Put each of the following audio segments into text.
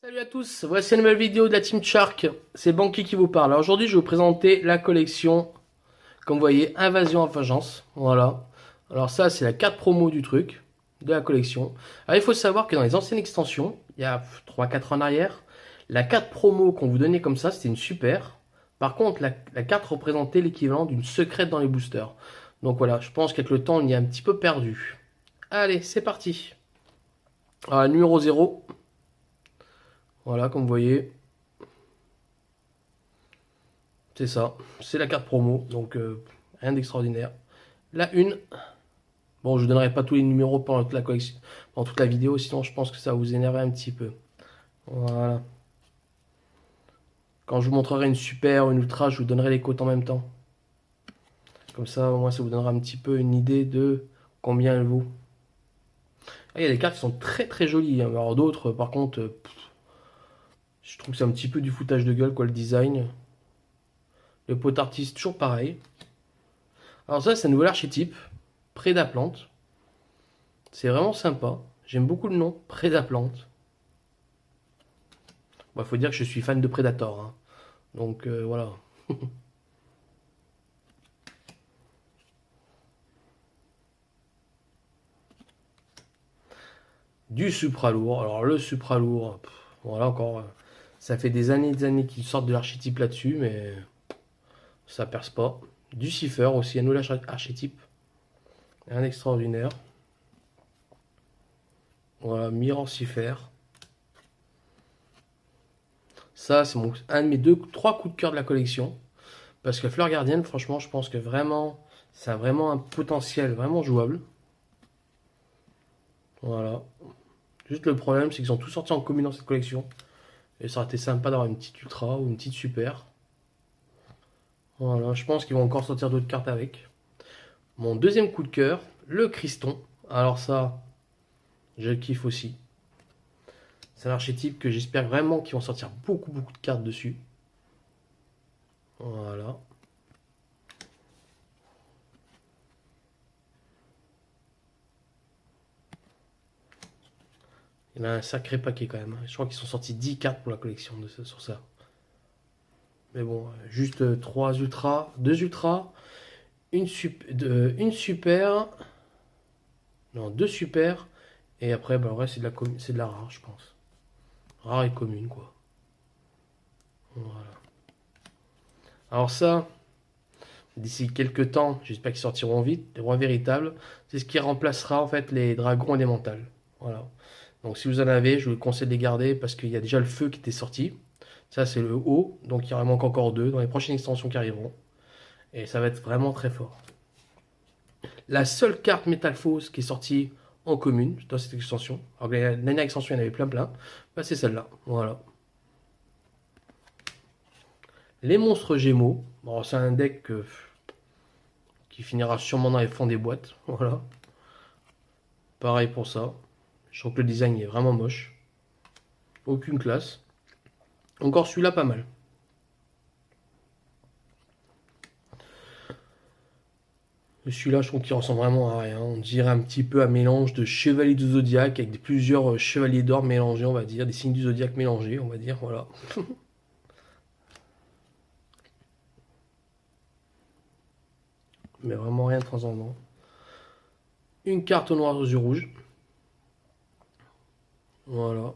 Salut à tous, voici une nouvelle vidéo de la Team Shark, c'est Banky qui vous parle. Alors aujourd'hui je vais vous présenter la collection, comme vous voyez, Invasion of Vengeance, voilà. Alors ça c'est la carte promo du truc, de la collection. Alors il faut savoir que dans les anciennes extensions, il y a 3-4 ans en arrière, la carte promo qu'on vous donnait comme ça c'était une super. Par contre la carte représentait l'équivalent d'une secrète dans les boosters. Donc voilà, je pense qu'avec le temps on y a un petit peu perdu. Allez, c'est parti. Alors numéro 0. Voilà, comme vous voyez, c'est ça. C'est la carte promo, donc rien d'extraordinaire. La une. Bon, je ne donnerai pas tous les numéros pendant toute la collection, pendant toute la vidéo, sinon je pense que ça va vous énerver un petit peu. Voilà. Quand je vous montrerai une super ou une ultra, je vous donnerai les cotes en même temps. Comme ça, au moins, ça vous donnera un petit peu une idée de combien elle vaut. Ah, il y a des cartes qui sont très très jolies, hein. Alors d'autres, par contre, je trouve que c'est un petit peu du foutage de gueule, quoi, le design. Le pot artiste, toujours pareil. Alors ça, c'est un nouvel archétype, Prédaplante. C'est vraiment sympa. J'aime beaucoup le nom, Prédaplante. Bon, faut dire que je suis fan de Predator, hein. Donc voilà. Du supralourd. Alors le supralourd, voilà encore. Ça fait des années qu'ils sortent de l'archétype là-dessus, mais ça perce pas. Du cipher aussi, un nouvel archétype. Un extraordinaire. Voilà, Mirror Cipher. Ça, c'est un de mes trois coups de cœur de la collection. Parce que Fleur Gardienne, franchement, je pense que vraiment, ça a vraiment un potentiel vraiment jouable. Voilà. Juste le problème, c'est qu'ils sont tous sortis en commun dans cette collection. Et ça aurait été sympa d'avoir une petite ultra ou une petite super. Voilà, je pense qu'ils vont encore sortir d'autres cartes avec. Mon deuxième coup de cœur, le Criston. Alors ça, je kiffe aussi. C'est un archétype que j'espère vraiment qu'ils vont sortir beaucoup de cartes dessus. Voilà. Il y en a un sacré paquet quand même. Je crois qu'ils sont sortis 10 cartes pour la collection sur ça. Mais bon, juste 3 ultras, 2 ultras, une super, non, 2 super, et après, bah, le reste c'est de la rare, je pense. Rare et commune, quoi. Voilà. Alors ça, d'ici quelques temps, j'espère qu'ils sortiront vite, les rois véritables, c'est ce qui remplacera en fait les dragons élémentales. Voilà. Donc si vous en avez, je vous conseille de les garder parce qu'il y a déjà le feu qui était sorti. Ça c'est le haut, donc il en manque encore deux dans les prochaines extensions qui arriveront. Et ça va être vraiment très fort. La seule carte Métalphose qui est sortie en commune dans cette extension, alors que la dernière extension il y en avait plein, bah, c'est celle-là. Voilà. Les monstres gémeaux, bon, c'est un deck qui finira sûrement dans les fonds des boîtes. Voilà. Pareil pour ça. Je trouve que le design est vraiment moche. Aucune classe. Encore celui-là pas mal. Celui-là, je trouve qu'il ressemble vraiment à rien. On dirait un petit peu un mélange de chevalier du zodiaque avec plusieurs chevaliers d'or mélangés, on va dire. Des signes du zodiaque mélangés, on va dire. Voilà. Mais vraiment rien de transcendant. Une carte au noir aux yeux rouges. Voilà.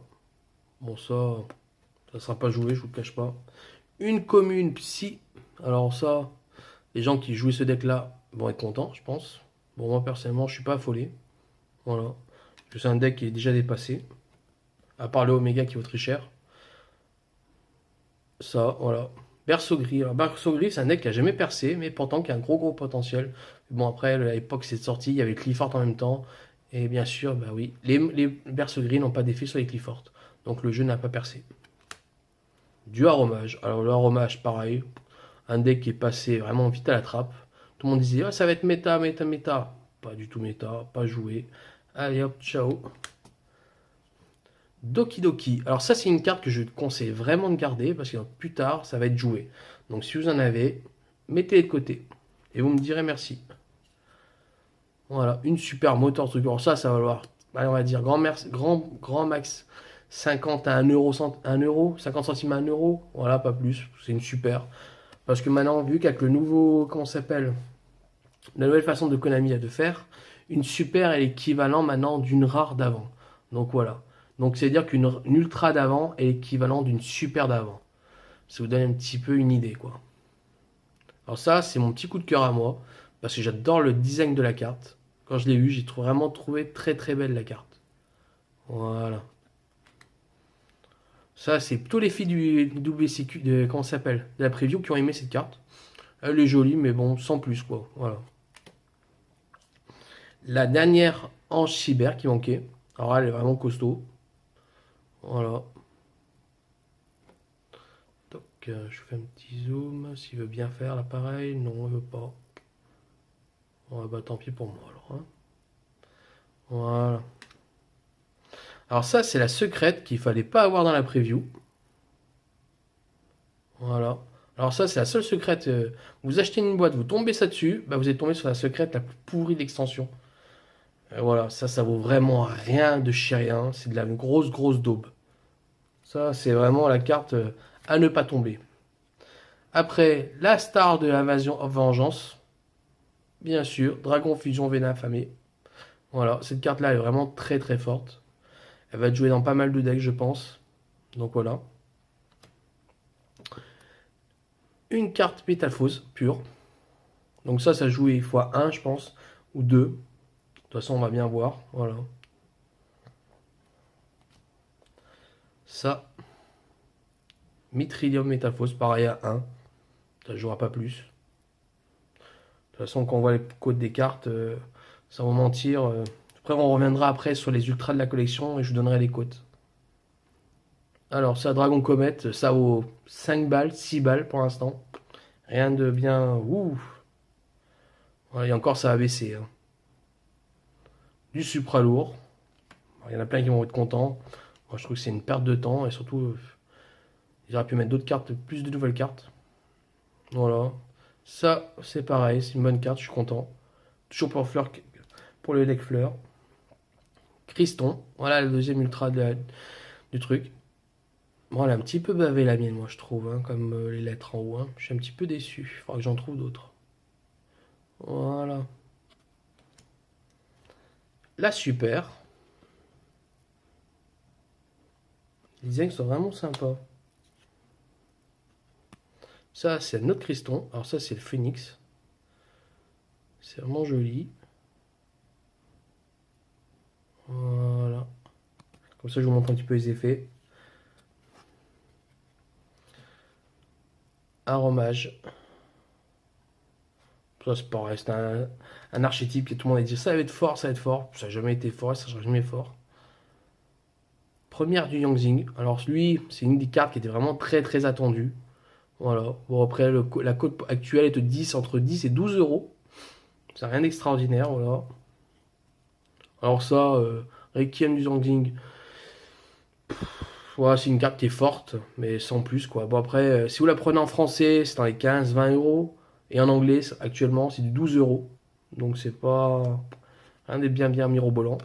Bon, ça sera pas joué, je vous le cache pas. Une commune psy. Alors ça, les gens qui jouent ce deck-là vont être contents, je pense. Bon, moi personnellement, je suis pas affolé. Voilà. Parce que c'est un deck qui est déjà dépassé. À part le Omega qui vaut très cher. Ça, voilà. Berceau gris. Alors, Berceau gris, c'est un deck qui a jamais percé, mais pourtant qui a un gros potentiel. Bon, après, à l'époque, c'est sorti, il y avait Clifford en même temps. Et bien sûr, bah oui, les Berceau gris n'ont pas d'effet sur les Clifford. Donc le jeu n'a pas percé. Du aromage. Alors, le aromage, pareil. Un deck qui est passé vraiment vite à la trappe. Tout le monde disait, ah, ça va être méta. Pas du tout méta, pas joué. Allez hop, ciao. Doki Doki. Alors ça, c'est une carte que je conseille vraiment de garder parce que plus tard, ça va être joué. Donc si vous en avez, mettez-les de côté. Et vous me direz merci. Voilà, une super moteur truc. Alors ça va valoir, allez, on va dire grand max 50 à 1 euro, 1 euro, 50 centimes à 1 euro. Voilà, pas plus. C'est une super. Parce que maintenant, vu qu'avec le nouveau, comment ça s'appelle, la nouvelle façon de Konami a de faire, une super est l'équivalent maintenant d'une rare d'avant. Donc voilà. Donc c'est-à-dire qu'une ultra d'avant est l'équivalent d'une super d'avant. Ça vous donne un petit peu une idée, quoi. Alors ça, c'est mon petit coup de cœur à moi, parce que j'adore le design de la carte. Quand je l'ai eu, j'ai vraiment trouvé très très belle la carte. Voilà. Ça, c'est tous les filles du WCQ, comment ça s'appelle, de la preview qui ont aimé cette carte. Elle est jolie, mais bon, sans plus, quoi. Voilà. La dernière hanche cyber qui manquait. Alors elle est vraiment costaud. Voilà. Donc, je fais un petit zoom. S'il veut bien faire l'appareil. Non, il veut pas. Ouais, bah tant pis pour moi alors, hein. Voilà. Alors ça, c'est la secrète qu'il fallait pas avoir dans la preview. Voilà. Alors ça, c'est la seule secrète. Vous achetez une boîte, vous tombez ça dessus, bah vous êtes tombé sur la secrète la plus pourrie d'extension. Voilà, ça vaut vraiment rien de chez rien. C'est de la grosse, grosse daube. Ça, c'est vraiment la carte à ne pas tomber. Après, la star de l'invasion of Vengeance. Bien sûr, Dragon Fusion Venin Affamé. Voilà, cette carte-là est vraiment très très forte. Elle va être jouée dans pas mal de decks, je pense. Donc voilà. Une carte Métamorphose pure. Donc ça joue x1, je pense. Ou 2. De toute façon, on va bien voir. Voilà. Ça. Mitrillium Métamorphose, pareil à 1. Ça jouera pas plus. De toute façon, quand on voit les codes des cartes, ça va mentir. Après, on reviendra après sur les ultras de la collection et je vous donnerai les codes. Alors, ça, Dragon Comet, ça vaut 5 balles, 6 balles pour l'instant. Rien de bien. Ouh. Voilà, et encore, ça va baisser, hein. Du supra lourd. Il y en a plein qui vont être contents. Moi, je trouve que c'est une perte de temps et surtout, ils auraient pu mettre d'autres cartes, plus de nouvelles cartes. Voilà. Ça, c'est pareil, c'est une bonne carte, je suis content. Toujours pour le deck fleur. Criston, voilà le deuxième ultra du truc. Bon, elle a un petit peu bavé la mienne, moi, je trouve, hein, comme les lettres en haut, hein. Je suis un petit peu déçu. Il faudra que j'en trouve d'autres. Voilà. La super. Les designs sont vraiment sympas. Ça, c'est un autre Criston. Alors ça, c'est le Phoenix. C'est vraiment joli. Voilà. Comme ça, je vous montre un petit peu les effets. Aromage. Ça, c'est pareil. C'est un archétype que tout le monde a dit ça va être fort, ça va être fort. Ça n'a jamais été fort, ça ne sera jamais fort. Première du Yangzing. Alors lui, c'est une des cartes qui était vraiment très très attendue. Voilà. Bon, après, la cote actuelle est de 10, entre 10 et 12 euros. C'est rien d'extraordinaire, voilà. Alors ça, Requiem du Yangzing. Voilà, c'est une carte qui est forte, mais sans plus, quoi. Bon, après, si vous la prenez en français, c'est dans les 15-20 euros. Et en anglais, actuellement, c'est du 12 euros. Donc, c'est pas un des bien mirobolants.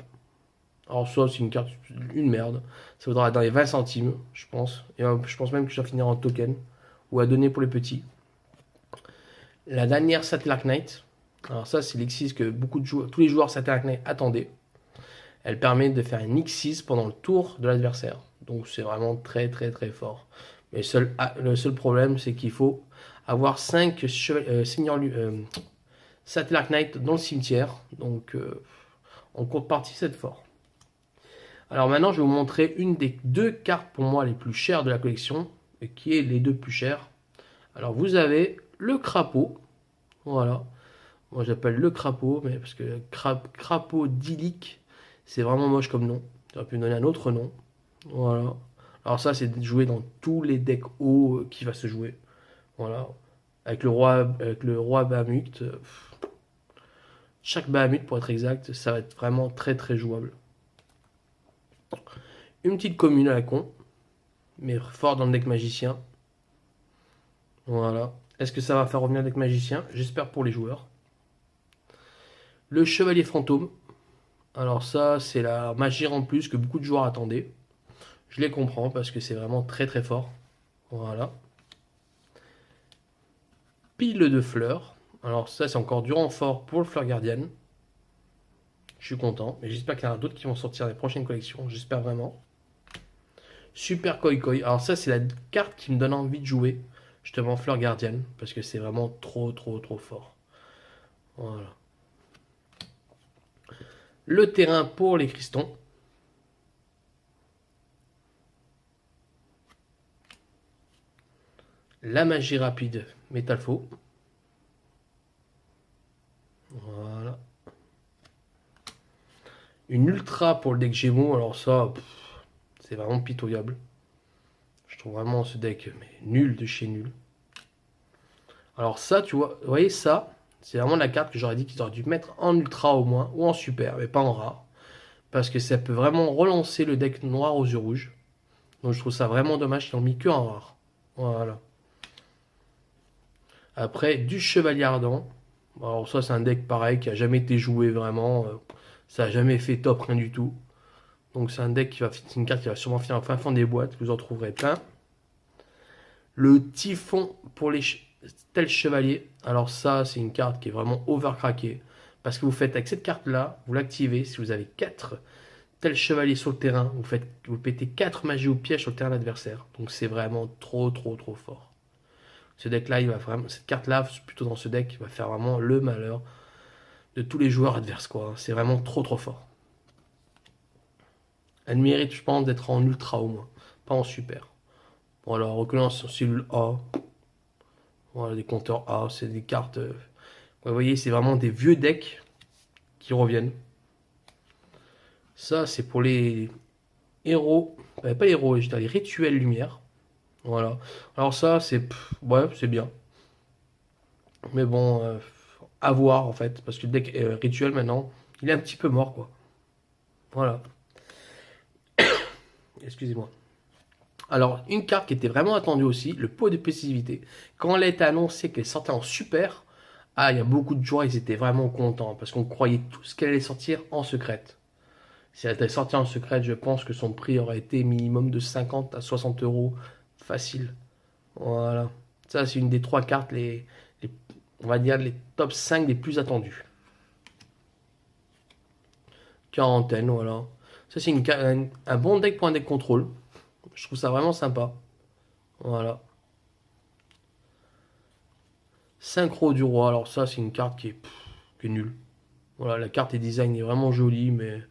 Alors, ça, c'est une carte, une merde. Ça vaudra dans les 20 centimes, je pense. Et je pense même que ça finira en token. Ou à donner pour les petits. La dernière Satellite Knight. Alors, ça, c'est l'X6 que tous les joueurs Satellite Knight attendaient. Elle permet de faire un X6 pendant le tour de l'adversaire. Donc c'est vraiment très très très fort. Mais le seul problème, c'est qu'il faut avoir 5 Seigneur Satellite Knight dans le cimetière. Donc en contrepartie, c'est fort. Alors maintenant, je vais vous montrer une des deux cartes pour moi les plus chères de la collection. Et qui est les deux plus chères. Alors vous avez le crapaud. Voilà. Moi j'appelle le crapaud, mais parce que crapaud d'Ilic, c'est vraiment moche comme nom. J'aurais pu me donner un autre nom. Voilà. Alors ça, c'est joué dans tous les decks hauts qui va se jouer. Voilà. Avec le roi Bahamut. Chaque Bahamut, pour être exact, ça va être vraiment très très jouable. Une petite commune à la con. Mais fort dans le deck magicien. Voilà. Est-ce que ça va faire revenir le deck magicien? J'espère pour les joueurs. Le chevalier fantôme. Alors ça, c'est la magie en plus que beaucoup de joueurs attendaient. Je les comprends parce que c'est vraiment très très fort. Voilà. Pile de fleurs. Alors ça, c'est encore du renfort pour le fleur gardienne. Je suis content, mais j'espère qu'il y en a d'autres qui vont sortir dans les prochaines collections. J'espère vraiment. Super Koi Koi. Alors ça, c'est la carte qui me donne envie de jouer. Justement, fleur gardienne. Parce que c'est vraiment trop, trop, trop fort. Voilà. Le terrain pour les cristons. La magie rapide, Métalfo. Voilà. Une ultra pour le deck Gémeaux. Alors ça, c'est vraiment pitoyable. Je trouve vraiment ce deck mais nul de chez nul. Alors ça, tu vois, vous voyez ça, c'est vraiment la carte que j'aurais dit qu'ils auraient dû mettre en ultra au moins, ou en super, mais pas en rare. Parce que ça peut vraiment relancer le deck noir aux yeux rouges. Donc je trouve ça vraiment dommage qu'ils n'ont mis que en rare. Voilà. Après, du Chevalier Ardent. Alors ça, c'est un deck pareil qui a jamais été joué vraiment. Ça a jamais fait top, rien du tout. Donc c'est un deck qui va, c'est une carte qui va sûrement finir en fin fond des boîtes. Vous en trouverez plein. Le Typhon pour les tels chevaliers. Alors ça, c'est une carte qui est vraiment overcraquée. Parce que vous faites avec cette carte-là, vous l'activez. Si vous avez 4 tels chevaliers sur le terrain, vous pétez 4 magies ou pièges sur le terrain adversaire. Donc c'est vraiment trop, trop, trop fort. Ce deck-là, cette carte-là, plutôt dans ce deck, va faire vraiment le malheur de tous les joueurs adverses, quoi. C'est vraiment trop, trop fort. Elle mérite, je pense, d'être en ultra au moins, pas en super. Bon, alors, reconnaissance sur cellule A. Voilà, des compteurs A, c'est des cartes. Vous voyez, c'est vraiment des vieux decks qui reviennent. Ça, c'est pour les héros. Pas les héros, je dis les rituels lumière. Voilà. Alors, ça, ouais, c'est bien. Mais bon, à voir en fait. Parce que le deck rituel maintenant, il est un petit peu mort, quoi. Voilà. Excusez-moi. Alors, une carte qui était vraiment attendue aussi, le pot de spécificité. Quand elle a été annoncée qu'elle sortait en super, il y a beaucoup de joueurs, ils étaient vraiment contents parce qu'on croyait tous qu'elle allait sortir en secrète. Si elle était sortie en secrète, je pense que son prix aurait été minimum de 50 à 60 euros facile. Voilà. Ça, c'est une des 3 cartes, on va dire les top 5 les plus attendues. Quarantaine, voilà. Ça, c'est un bon deck pour un deck contrôle. Je trouve ça vraiment sympa. Voilà. Synchro du roi. Alors ça, c'est une carte qui est nulle. Voilà, la carte et design est vraiment jolie, mais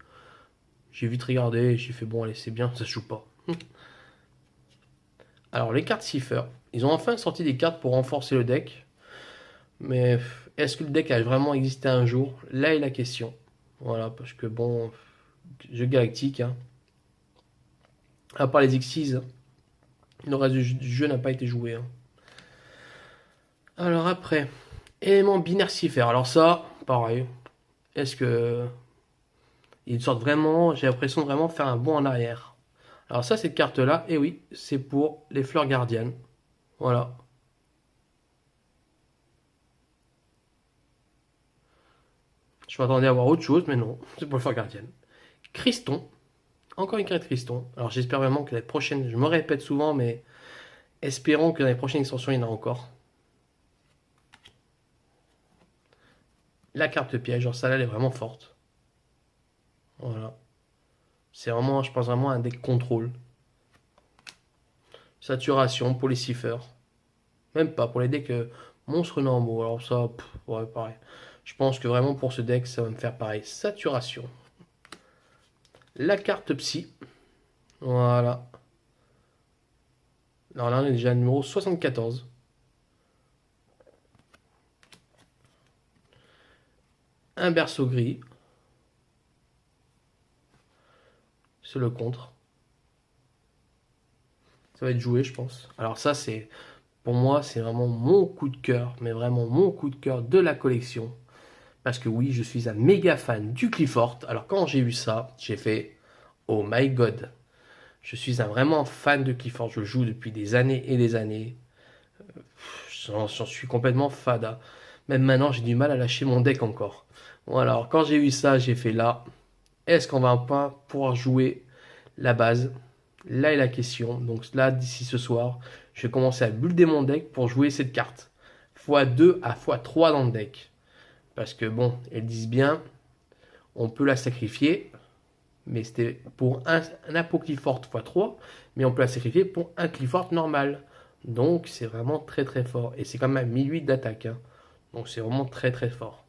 j'ai vite regardé et j'ai fait bon, allez, c'est bien, ça se joue pas. Alors, les cartes Cipher. Ils ont enfin sorti des cartes pour renforcer le deck. Mais est-ce que le deck a vraiment existé un jour? Là est la question. Voilà, parce que bon, jeu galactique, hein. À part les Xyz, le reste du jeu n'a pas été joué, hein. Alors après, élément binaire Cipher. Alors ça, pareil. Est-ce que ils sortent vraiment? J'ai l'impression de vraiment faire un bond en arrière. Alors ça, cette carte-là, et oui, c'est pour les fleurs gardiennes. Voilà. Je m'attendais à voir autre chose, mais non, c'est pour les fleurs gardiennes. Criston. Encore une carte Criston. Alors j'espère vraiment que la prochaine, je me répète souvent, mais espérons que dans les prochaines extensions, il y en a encore. La carte piège, genre ça là, elle est vraiment forte. Voilà. C'est vraiment, je pense vraiment un deck contrôle. Saturation pour les Ciphers. Même pas, pour les decks monstres normaux. Alors ça, ouais, pareil. Je pense que vraiment pour ce deck, ça va me faire pareil. Saturation. La carte Psy. Voilà. Alors là, on est déjà à numéro 74. Un berceau gris. C'est le contre. Ça va être joué, je pense. Alors ça, pour moi, c'est vraiment mon coup de cœur, mais vraiment mon coup de cœur de la collection. Parce que oui, je suis un méga fan du Clifford. Alors quand j'ai vu ça, j'ai fait oh my god. Je suis vraiment fan de Clifford. Je le joue depuis des années et des années. J'en suis complètement fada. Même maintenant, j'ai du mal à lâcher mon deck encore. Voilà, alors quand j'ai vu ça, j'ai fait là. Est-ce qu'on va pas pouvoir jouer la base? Là est la question. Donc là, d'ici ce soir, je vais commencer à builder mon deck pour jouer cette carte. x2 à x3 dans le deck. Parce que bon, elles disent bien, on peut la sacrifier. Mais c'était pour un Apocryphort x3. Mais on peut la sacrifier pour un Clifford normal. Donc c'est vraiment très très fort. Et c'est quand même à 1008 d'attaque. Hein. Donc c'est vraiment très très fort.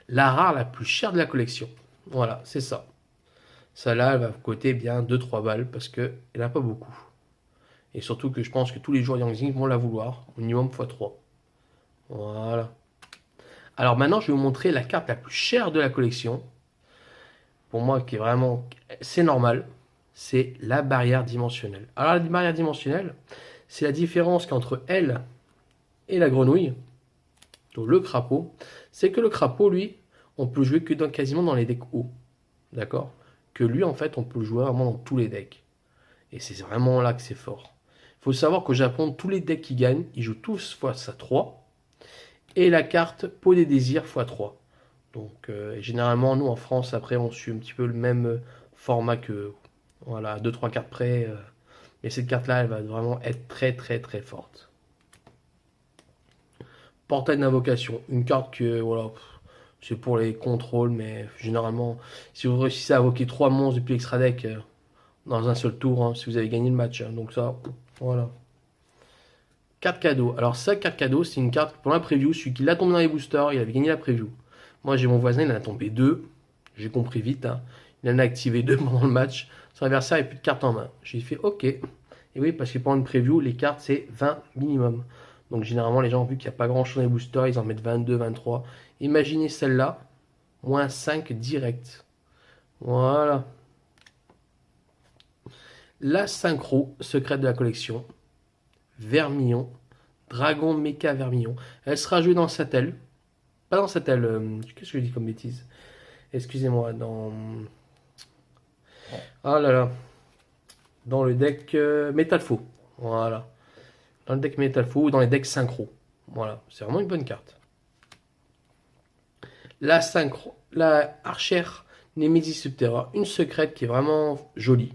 La rare la plus chère de la collection. Voilà, c'est ça. Celle-là, elle va coûter bien 2-3 balles parce qu'elle n'a pas beaucoup. Et surtout que je pense que tous les joueurs Yang vont la vouloir, au minimum x3. Voilà. Alors maintenant, je vais vous montrer la carte la plus chère de la collection. Pour moi, qui est vraiment... C'est normal. C'est la barrière dimensionnelle. Alors la barrière dimensionnelle, c'est la différence qu'entre elle et la grenouille, donc le crapaud, c'est que le crapaud, lui, on peut jouer que quasiment dans les decks hauts. D'accord? Que lui, en fait, on peut le jouer vraiment dans tous les decks. Et c'est vraiment là que c'est fort. Il faut savoir qu'au Japon, tous les decks qui gagnent, ils jouent tous x3. Et la carte Peau des désirs x3. Donc, généralement, nous, en France, après, on suit un petit peu le même format que... Voilà, 2-3 cartes près. Mais cette carte-là, elle va vraiment être très, très, très forte. Portail d'invocation. Une carte que, voilà, c'est pour les contrôles, mais généralement, si vous réussissez à invoquer 3 monstres depuis l'extra deck dans un seul tour, hein, si vous avez gagné le match. Hein, donc ça, voilà. Carte cadeau. Alors ça, carte cadeau, c'est une carte pour la preview. Celui qui l'a tombé dans les boosters, il avait gagné la preview. Moi, j'ai mon voisin, il en a tombé 2. J'ai compris vite. Hein. Il en a activé 2 pendant le match. Son adversaire n'a plus de cartes en main. J'ai fait OK. Et oui, parce que pendant une preview, les cartes, c'est 20 minimum. Donc généralement, les gens, vu qu'il n'y a pas grand chose dans les boosters, ils en mettent 22, 23. Imaginez celle-là, moins 5 direct. Voilà. La synchro secrète de la collection. Vermillon. Dragon Mecha Vermillon. Elle sera jouée dans Sattel. Pas dans Sattel. Qu'est-ce que je dis comme bêtise? Excusez-moi. Dans... Ah là là. Dans le deck Metal Faux. Voilà. Dans le deck Metal Faux ou dans les decks synchro. Voilà. C'est vraiment une bonne carte. La synchro. La archère Nemesis Subterra. Une secrète qui est vraiment jolie.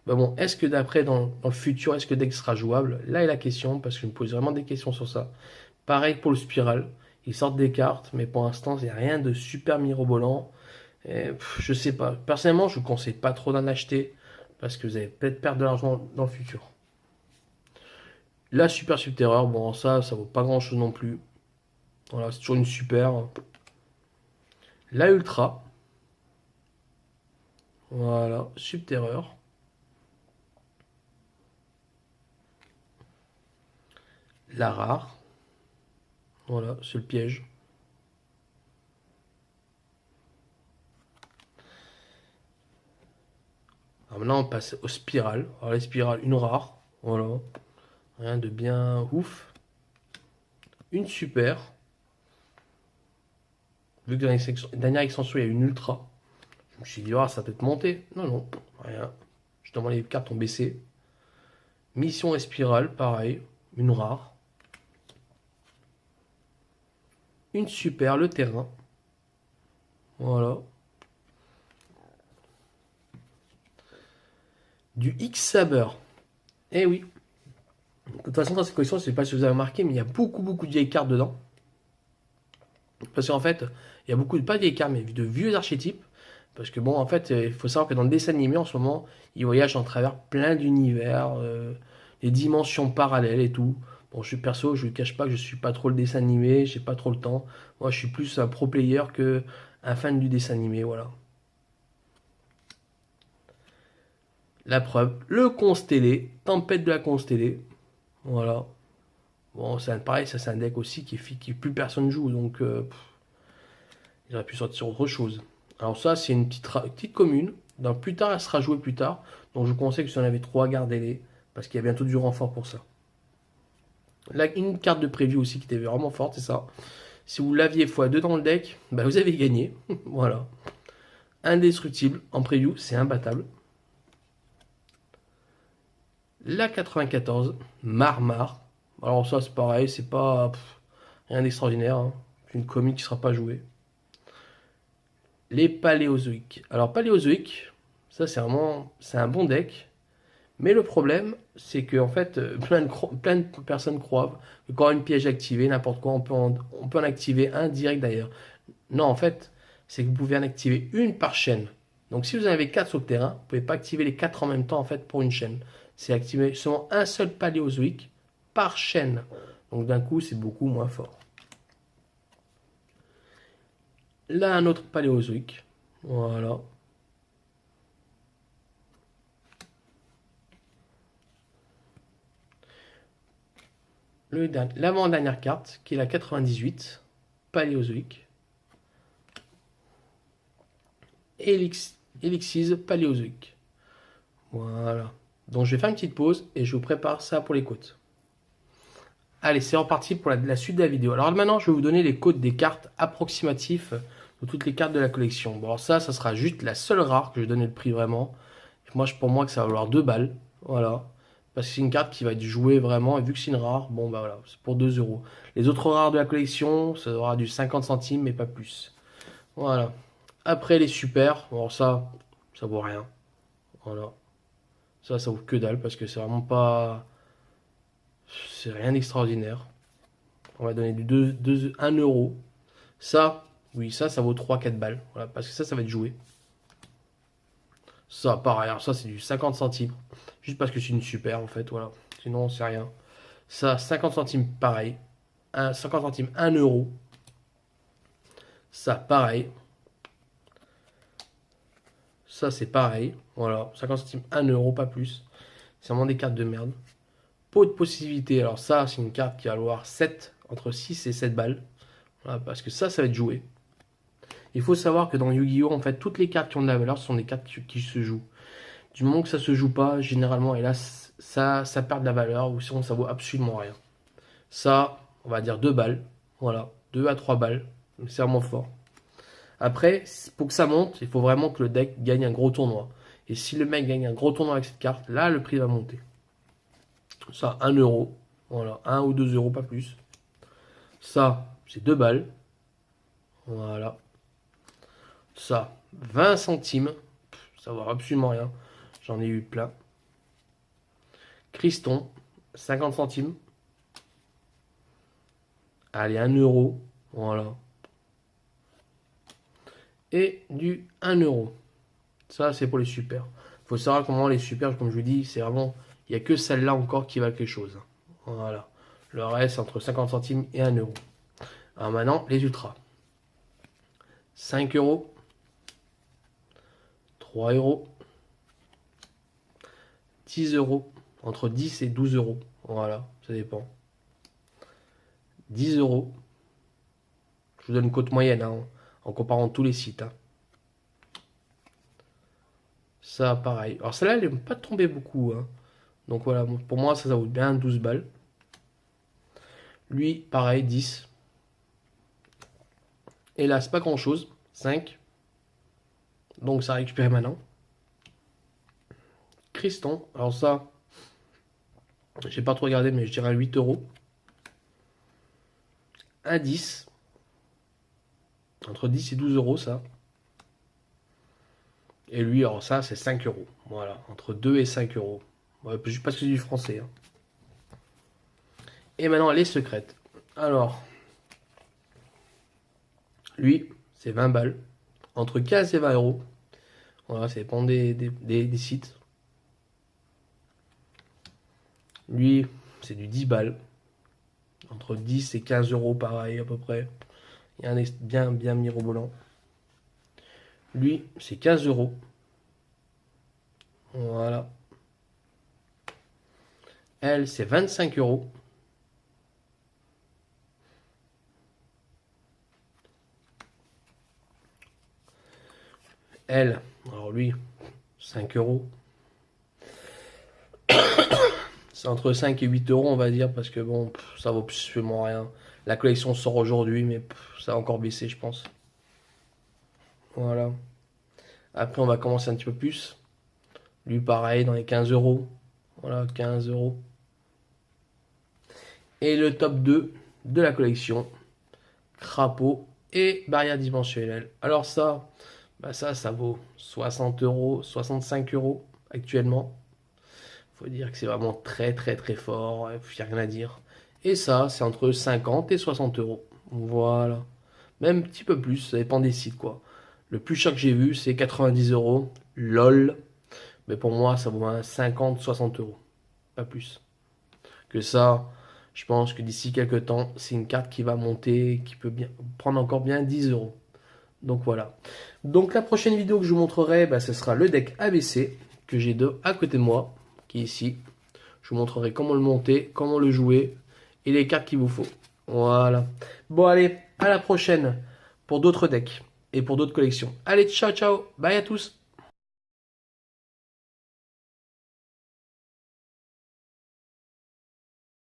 Bah bon, est-ce que d'après, dans le futur, est-ce que le deck sera jouable? Là est la question, parce que je me pose vraiment des questions sur ça. Pareil pour le Spiral. Ils sortent des cartes, mais pour l'instant, il n'y a rien de super mirobolant. Je sais pas. Personnellement, je ne vous conseille pas trop d'en acheter, parce que vous allez peut-être perdre de l'argent dans le futur. La Super Subterreur, bon, ça vaut pas grand-chose non plus. Voilà, c'est toujours une super. La Ultra. Voilà, Subterreur. La rare. Voilà, c'est le piège. Alors maintenant, on passe aux spirales. Alors les spirales, une rare. Voilà. Rien de bien ouf. Une super. Vu que dans la dernière extension, il y a une ultra. Je me suis dit, ah, ça peut être monté. Non, non, rien. Justement, les cartes ont baissé. Mission et spirale, pareil. Une rare. Une super, le terrain. Voilà. Du X-Saber. Eh oui. De toute façon, dans cette collection, je ne sais pas si vous avez remarqué, mais il y a beaucoup, beaucoup de vieilles cartes dedans. Parce qu'en fait, il y a beaucoup de, pas de vieilles cartes, mais de vieux archétypes. Parce que bon, en fait, il faut savoir que dans le dessin animé, en ce moment, ils voyagent en travers plein d'univers, des dimensions parallèles et tout. Bon, je suis perso, je ne cache pas que je suis pas trop le dessin animé, j'ai pas trop le temps. Moi, je suis plus un pro player que un fan du dessin animé, voilà. La preuve, le Constellé, Tempête de la Constellée. Voilà. Bon, c'est pareil, ça c'est un deck aussi qui plus personne joue, donc il aurait pu sortir autre chose. Alors ça, c'est une petite commune. Dans plus tard, elle sera jouée plus tard. Donc je vous conseille que si vous en avez 3, gardez-les. Parce qu'il y a bientôt du renfort pour ça. Là, une carte de preview aussi qui était vraiment forte, c'est ça. Si vous l'aviez x2 dans le deck, bah vous avez gagné. Voilà. Indestructible en preview, c'est imbattable. La 94, Marmar. Alors ça, c'est pareil, c'est pas rien d'extraordinaire. Hein. C'est une commune qui ne sera pas jouée. Les paléozoïques. Alors paléozoïques, Ça, c'est un bon deck. Mais le problème, c'est que en fait, plein de personnes croient que quand une piège est activée, n'importe quoi, on peut en activer un direct d'ailleurs. Non, en fait, c'est que vous pouvez en activer une par chaîne. Donc si vous en avez 4 sur le terrain, vous ne pouvez pas activer les 4 en même temps en fait pour une chaîne. C'est activer seulement un seul paléozoïque par chaîne. Donc d'un coup, c'est beaucoup moins fort. Là, un autre paléozoïque. Voilà. L'avant-dernière carte, qui est la 98, paléozoïque. Elixise paléozoïque. Voilà. Donc je vais faire une petite pause et je vous prépare ça pour les côtes. Allez, c'est reparti pour la suite de la vidéo. Alors maintenant, je vais vous donner les codes des cartes approximatifs de toutes les cartes de la collection. Bon, alors ça sera juste la seule rare que je vais donner le prix vraiment. Pour moi, que ça va valoir 2 balles. Voilà. Parce que c'est une carte qui va être jouée vraiment. Et vu que c'est une rare, bon, bah voilà, c'est pour 2 euros. Les autres rares de la collection, ça aura du 50 centimes, mais pas plus. Voilà. Après, les super. Bon, ça vaut rien. Voilà. Ça vaut que dalle parce que c'est vraiment pas. C'est rien d'extraordinaire. On va donner du 1 euro. Ça, oui, ça vaut 3-4 balles. Voilà, parce que ça va être joué. Ça, pareil. Alors ça, c'est du 50 centimes. Juste parce que c'est une super, en fait. Voilà. Sinon, c'est rien. Ça, 50 centimes, pareil. 50 centimes, 1 euro. Ça, pareil. Ça, c'est pareil. Voilà. 50 centimes, 1 euro, pas plus. C'est vraiment des cartes de merde. Pot de possibilité. Alors ça, c'est une carte qui va valoir 7, entre 6 et 7 balles. Voilà, parce que ça va être joué. Il faut savoir que dans Yu-Gi-Oh, en fait, toutes les cartes qui ont de la valeur sont des cartes qui se jouent. Du moment que ça se joue pas, généralement, hélas, ça perd de la valeur, ou sinon ça vaut absolument rien. Ça, on va dire 2 balles. Voilà, 2 à 3 balles. C'est vraiment fort. Après, pour que ça monte, il faut vraiment que le deck gagne un gros tournoi. Et si le mec gagne un gros tournoi avec cette carte, là, le prix va monter. Ça, 1 euro. Voilà, 1 ou 2 euros, pas plus. Ça, c'est 2 balles. Voilà. Ça, 20 centimes. Ça vaut absolument rien. J'en ai eu plein. Criston, 50 centimes. Allez, 1 euro. Voilà. Et du 1 euro. Ça, c'est pour les super. Il faut savoir comment les super, comme je vous dis, c'est vraiment. Il n'y a que celle-là encore qui valent quelque chose. Voilà. Le reste, entre 50 centimes et 1 euro. Alors maintenant, les ultras. 5 euros. 3 euros. 10 euros. Entre 10 et 12 euros. Voilà, ça dépend. 10 euros. Je vous donne une cote moyenne hein, en comparant tous les sites. Hein. Ça, pareil. Alors celle-là, elle n'est pas tombée beaucoup. Hein. Donc voilà, pour moi, ça vaut bien 12 balles. Lui, pareil, 10. Et là, c'est pas grand-chose. 5. Donc ça a récupéré maintenant. Criston. Alors ça, j'ai pas trop regardé, mais je dirais 8 euros. Un 10. Entre 10 et 12 euros, ça. Et lui, alors ça, c'est 5 euros. Voilà, entre 2 et 5 euros. Ouais, parce que c'est du français. Hein. Et maintenant, les secrètes. Alors, lui, c'est 20 balles. Entre 15 et 20 euros. Voilà, ça dépend des sites. Lui, c'est du 10 balles. Entre 10 et 15 euros, pareil, à peu près. Il y a un bien mirobolant. Lui, c'est 15 euros. Voilà. Elle, c'est 25 euros. Elle, alors lui, 5 euros. C'est entre 5 et 8 euros, on va dire, parce que bon, ça vaut absolument rien. La collection sort aujourd'hui, mais ça a encore baissé, je pense. Voilà. Après, on va commencer un petit peu plus. Lui, pareil, dans les 15 euros. Voilà, 15 euros. Et le top 2 de la collection, crapaud et barrière dimensionnelle. Alors ça, Bah ça vaut 60 euros, 65 euros actuellement. Faut dire que c'est vraiment très très très fort, il n'y a rien à dire. Et ça, c'est entre 50 et 60 euros. Voilà. Même un petit peu plus, ça dépend des sites quoi. Le plus cher que j'ai vu, c'est 90 euros. LOL. Mais pour moi, ça vaut un 50, 60 euros. Pas plus. Que ça, je pense que d'ici quelques temps, c'est une carte qui va monter, qui peut bien prendre encore bien 10 euros. Donc voilà. Donc la prochaine vidéo que je vous montrerai, bah, ce sera le deck ABC que j'ai à côté de moi, qui est ici. Je vous montrerai comment le monter, comment le jouer et les cartes qu'il vous faut. Voilà. Bon allez, à la prochaine pour d'autres decks et pour d'autres collections. Allez, ciao ciao, bye à tous.